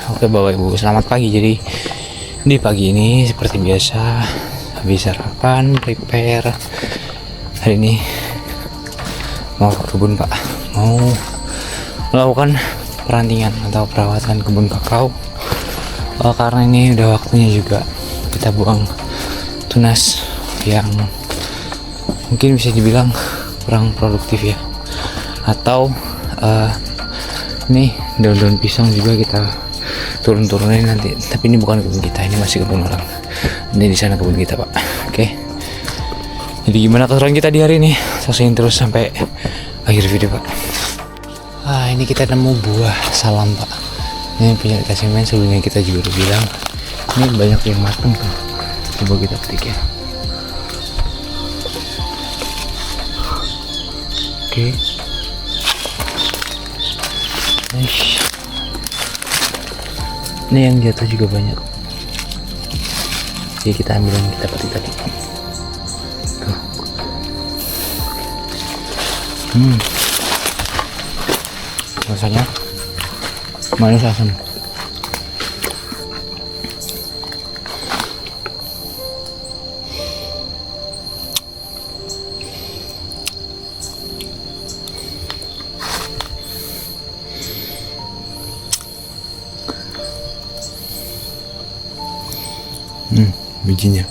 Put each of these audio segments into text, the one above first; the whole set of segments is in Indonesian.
Oke Bapak Ibu, selamat pagi. Jadi di pagi ini seperti biasa habis sarapan, prepare. Hari ini mau ke kebun Pak, mau melakukan perantingan atau perawatan kebun kakao. Karena ini udah waktunya juga kita buang tunas yang mungkin bisa dibilang kurang produktif ya, atau ini daun-daun pisang juga kita turun-turunin nanti. Tapi ini bukan kebun kita, ini masih kebun orang. Ini di sana kebun kita Pak. Oke. Jadi gimana keseruan kita di hari ini? Saksikan terus sampai akhir video Pak. Ini kita nemu buah salam Pak. Ini punya dikasih main, sebelumnya kita juga udah bilang ini banyak yang matang tuh. Coba kita petik ya. Oke. Nice. Ini yang jatuh juga banyak. Jadi kita ambil yang kita petik tadi. Tuh. Rasanya manis asam. Bijinya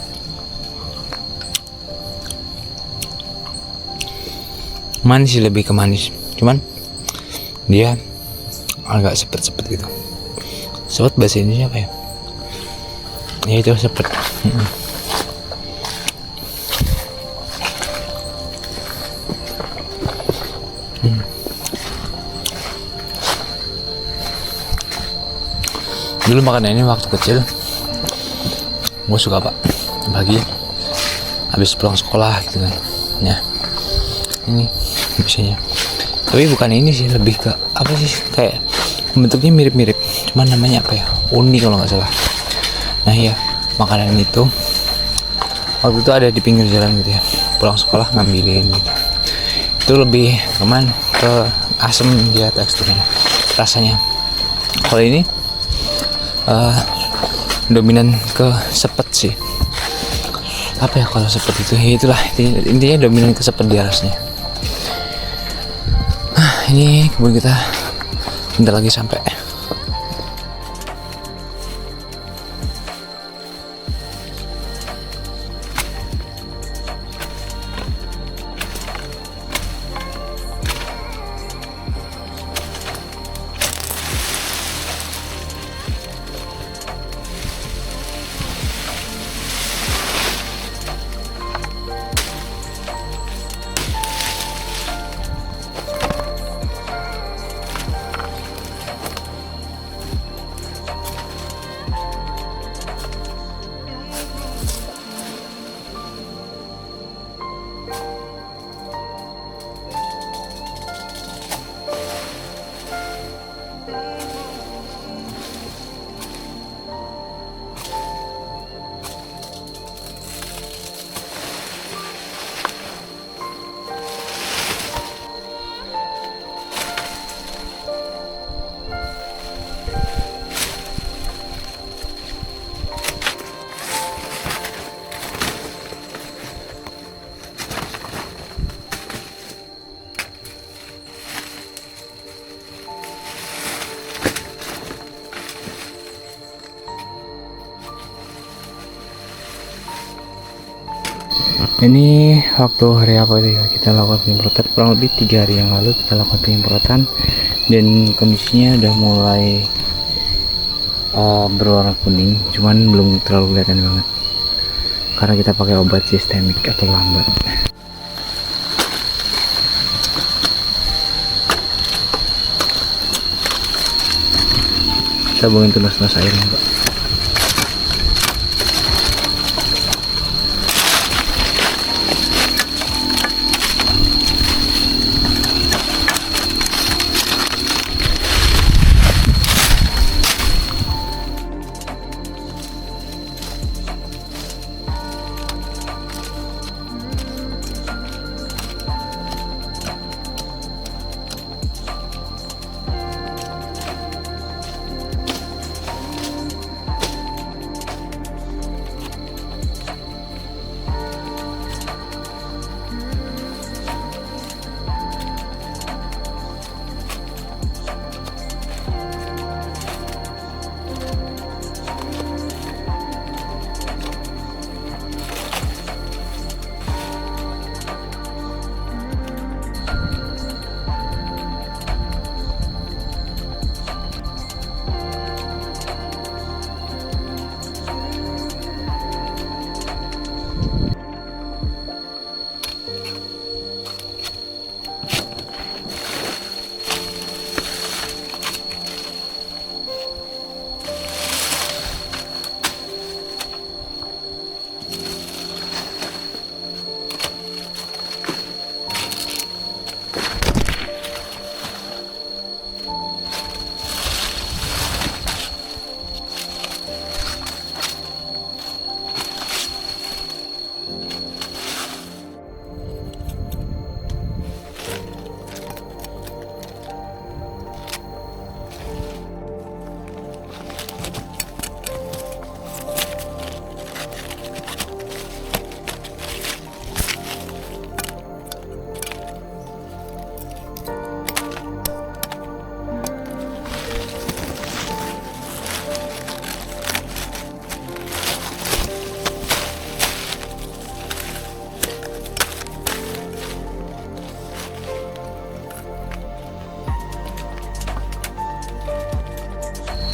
manis sih, lebih ke manis, cuman dia agak sepet-sepet gitu. Sepet bahasa Indonesia apa ya? Ya itu sepet. Dulu makan ini waktu kecil gue suka Pak, pagi habis pulang sekolah gitu kan ya, ini biasanya. Tapi bukan ini sih, lebih ke apa sih, kayak bentuknya mirip-mirip, cuman namanya apa ya, uni kalau nggak salah. Nah ya, makanan itu waktu itu ada di pinggir jalan gitu ya, pulang sekolah ngambilin gitu. Itu lebih teman ke asam dia teksturnya, rasanya. Kalau ini dominan ke sepet sih. Apa ya kalau sepet itu? Ya itulah intinya dominan ke sepet dia rasanya. Ini kebun kita bentar lagi sampai. Ini waktu hari apa itu ya kita lakukan penyemprotan, kurang lebih 3 hari yang lalu kita lakukan penyemprotan, dan kondisinya udah mulai berwarna kuning, cuman belum terlalu kelihatan banget karena kita pakai obat sistemik atau lambat. Kita buangin tunas-tunas airnya Pak.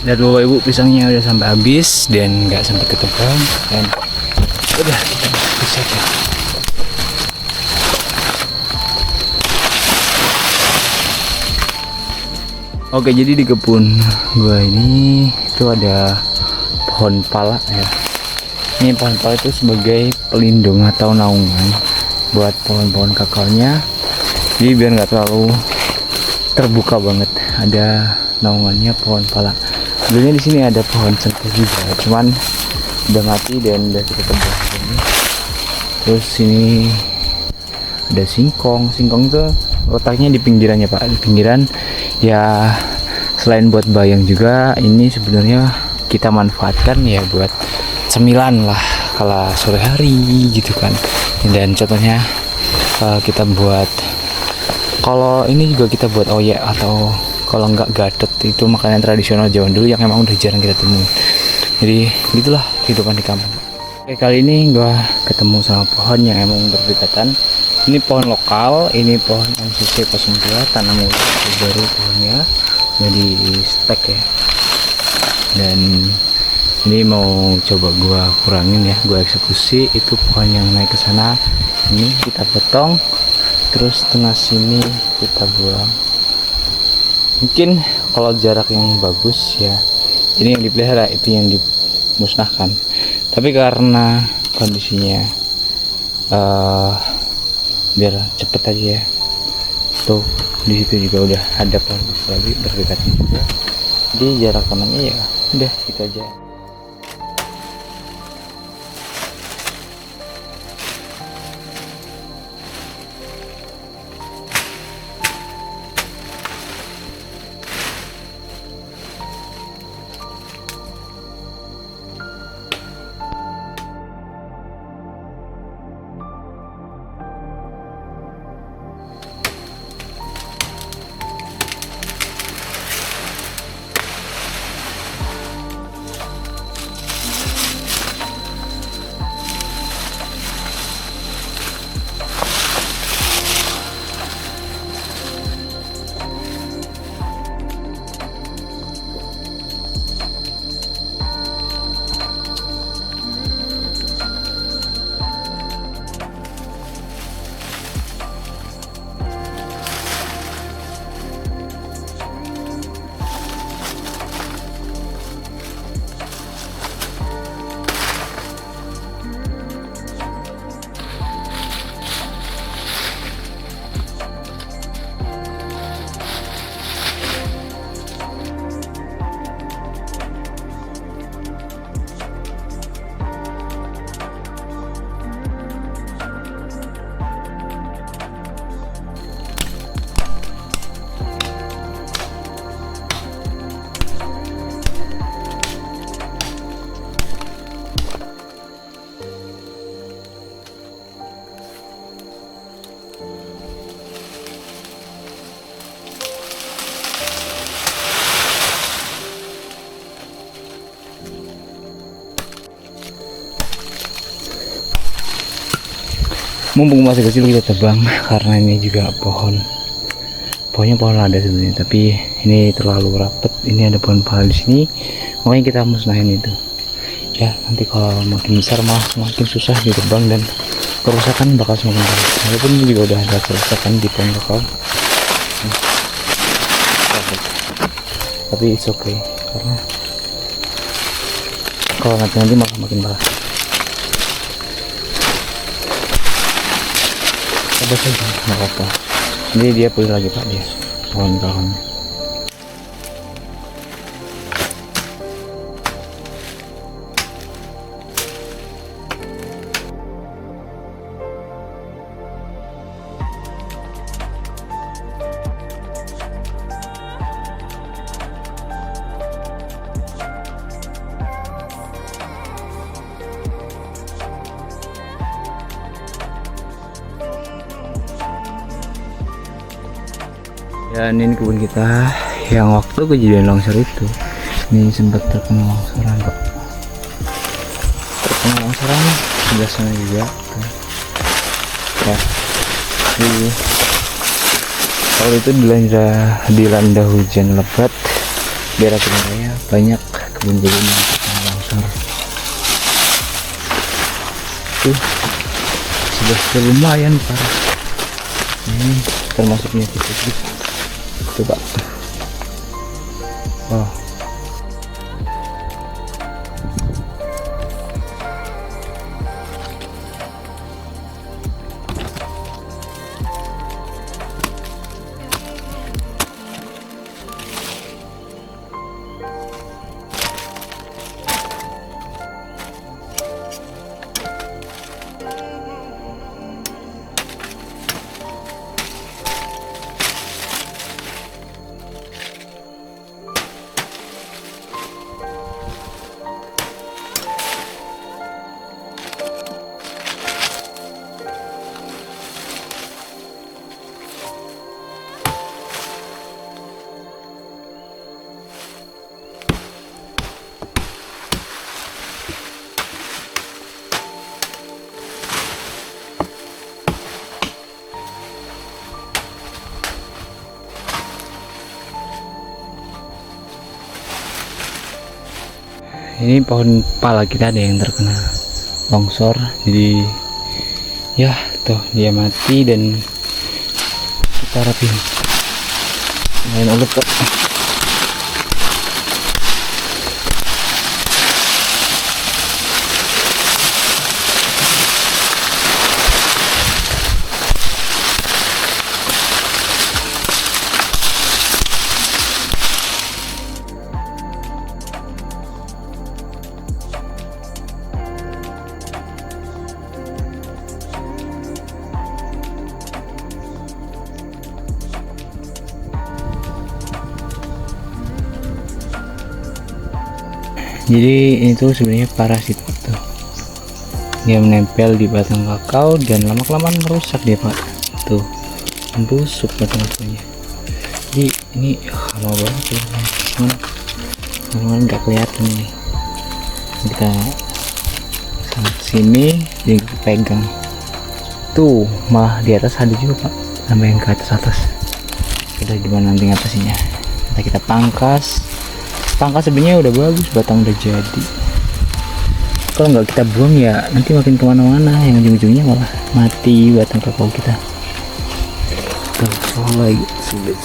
Dan bapak ibu pisangnya udah sampai habis dan nggak sampai ketebang, dan udah kita bisa aja. Oke, jadi di kebun gua ini itu ada pohon pala ya. Ini pohon pala itu sebagai pelindung atau naungan buat pohon-pohon kakaonya. Jadi biar nggak terlalu terbuka banget, ada naungannya pohon pala. Sebenarnya di sini ada pohon cengkeh juga, cuman udah mati dan udah kita tebang ini. Terus sini ada singkong. Singkong itu letaknya di pinggirannya Pak, di pinggiran ya. Selain buat bayang juga, ini sebenarnya kita manfaatkan ya buat cemilan lah kala sore hari gitu kan. Dan contohnya kita buat, kalau ini juga kita buat oyek, atau kalau enggak gatot, itu makanan tradisional zaman dulu yang emang udah jarang kita temui. Jadi gitulah kehidupan di kampung. Oke, kali ini gua ketemu sama pohon yang emang berdekatan. Ini pohon lokal, ini pohon MCC 02, tanam baru pohonnya, jadi stek ya. Dan ini mau coba gua kurangin ya, gua eksekusi. Itu pohon yang naik ke sana, ini kita potong, terus tengah sini kita buang. Mungkin kalau jarak yang bagus ya ini yang dipelihara, itu yang dimusnahkan. Tapi karena kondisinya biar cepet aja ya, tuh di situ juga udah ada pohon lagi berdekatan juga. Jadi jarak tanamnya ya udah gitu aja. Mumpung masih kecil kita tebang, karena ini juga pohonnya pohon lada sebenarnya, tapi ini terlalu rapet. Ini ada pohon pala di sini, makanya kita musnahin itu ya. Nanti kalau makin besar makin susah ditebang dan kerusakan bakal semakin parah. Walaupun ini juga udah ada kerusakan di pohon lokal, tapi it's okay, karena kalau nanti makin parah. Sabar saja, nggak apa-apa. Jadi dia pulih lagi Pak, dia pohon-pohonnya. Dan ini kebun kita yang waktu kejadian longsor itu, ini sempat terkena longsoran Pak, terkena longsoran sebelah sana juga ya. Jadi kalau itu dilanda hujan lebat daerah Kebun Raya banyak kebun jagung yang terkena longsor. Tuh sudah lumayan parah. Ini termasuknya titik. Coba. Oh. Ini pohon pala kita ada yang terkena longsor, jadi ya tuh dia mati dan kita rapiin. Main ulet kok. Jadi ini tuh sebenarnya parasit tuh, dia menempel di batang kakao dan lama-kelamaan merusak dia pak, tuh membusuk batang kakaonya. Jadi ini lama banget ya, cuman nggak kelihatan nih. Kita sana sini dia pegang tuh, malah di atas ada juga pak, sampai yang ke atas. Kita gimana nanti ngatasinya, kita pangkas sebenarnya udah bagus, batang udah jadi. Kalau nggak kita buang ya nanti makin kemana-mana, yang ujung-ujungnya malah mati batang kakao kita. Tuh lagi sulit.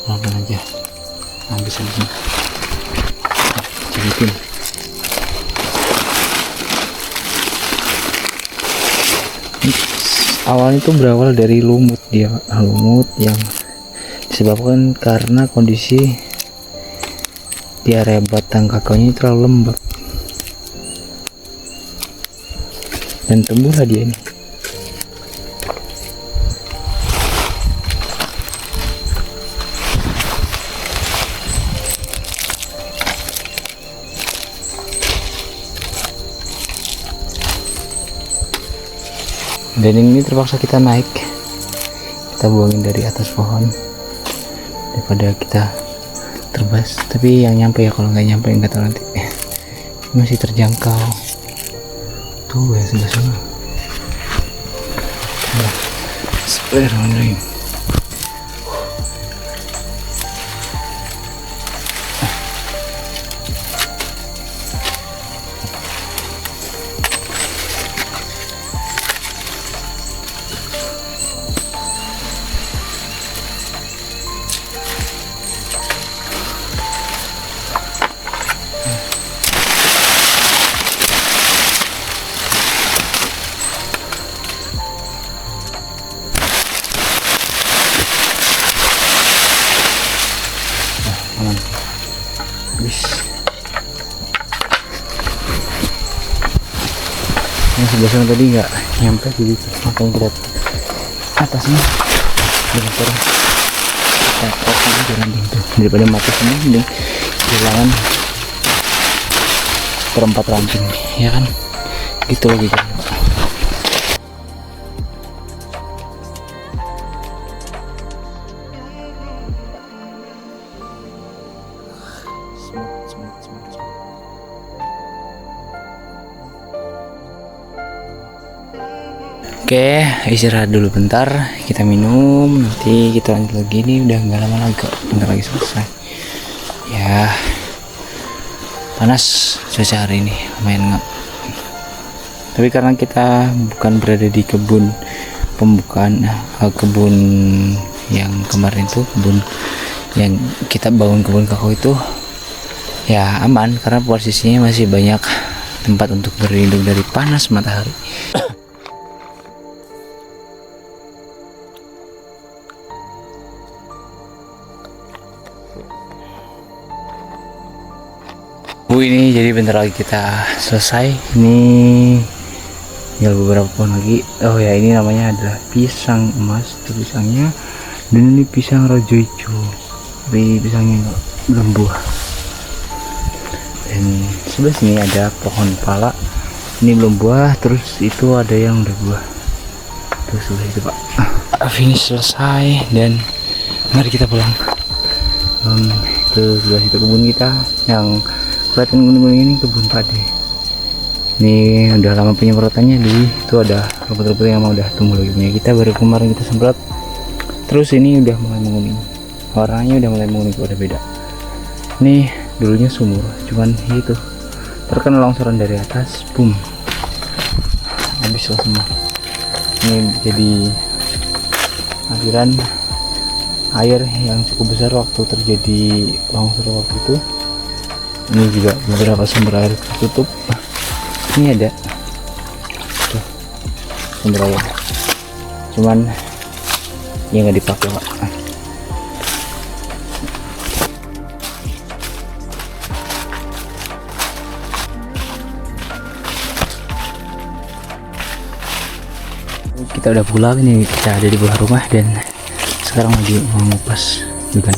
Langsung aja habis ini cepetin. Awalnya itu berawal dari lumut dia, lumut yang disebabkan karena kondisi di area batang kakaonya terlalu lembab dan tumbuhlah dia ini. Dan ini terpaksa kita naik, kita buangin dari atas pohon daripada kita terbas. Tapi yang nyampe ya, kalau nggak nyampe nggak tahu nanti. Masih terjangkau tuh yang sebelah sana. Bismillahirrahmanirrahim. Yang sebelah sana tadi nggak nyampe, jadi makanya kita atasnya dengan turun kita jalan itu daripada mati semua, mending kehilangan seperempat ranting ya kan, gitu lagi kan. Oke, istirahat dulu bentar, kita minum, nanti kita lanjut lagi. Ini udah nggak lama lagi, bentar lagi selesai. Ya, panas cuaca hari ini, lumayan ngap. Tapi karena kita bukan berada di kebun pembukaan kebun yang kemarin tuh, kebun yang kita bangun kebun kakao itu, ya aman karena posisinya masih banyak tempat untuk berlindung dari panas matahari. Ini jadi bentar lagi kita selesai. Ini tinggal beberapa pohon lagi. Oh ya, ini namanya adalah pisang emas tuh pisangnya, dan ini pisang rajo hijau, tapi pisangnya belum buah. Dan sebelah sini ada pohon pala, ini belum buah. Terus itu ada yang udah buah, terus sebelah itu pak. Finish selesai dan mari kita pulang. Ke sebelah situ kebun kita yang kelihatan kuning-kuning ini kebun padi. Ini udah lama penyemprotannya, di itu ada rumput-rumput yang mau udah tumbuh lagi punya kita, baru kemarin kita semprot. Terus ini udah mulai menguning, warnanya udah mulai menguning, udah beda. Ini dulunya sumur, cuman itu terkena longsoran dari atas, boom, habis semua. Ini jadi aliran air yang cukup besar waktu terjadi longsor waktu itu. Ini juga beberapa sumber air tertutup. Ini ada tuh, sumber air, cuman ya nggak dipakai pak. Kita udah pulang, ini kita ada di bawah rumah dan sekarang lagi mau ngupas juga.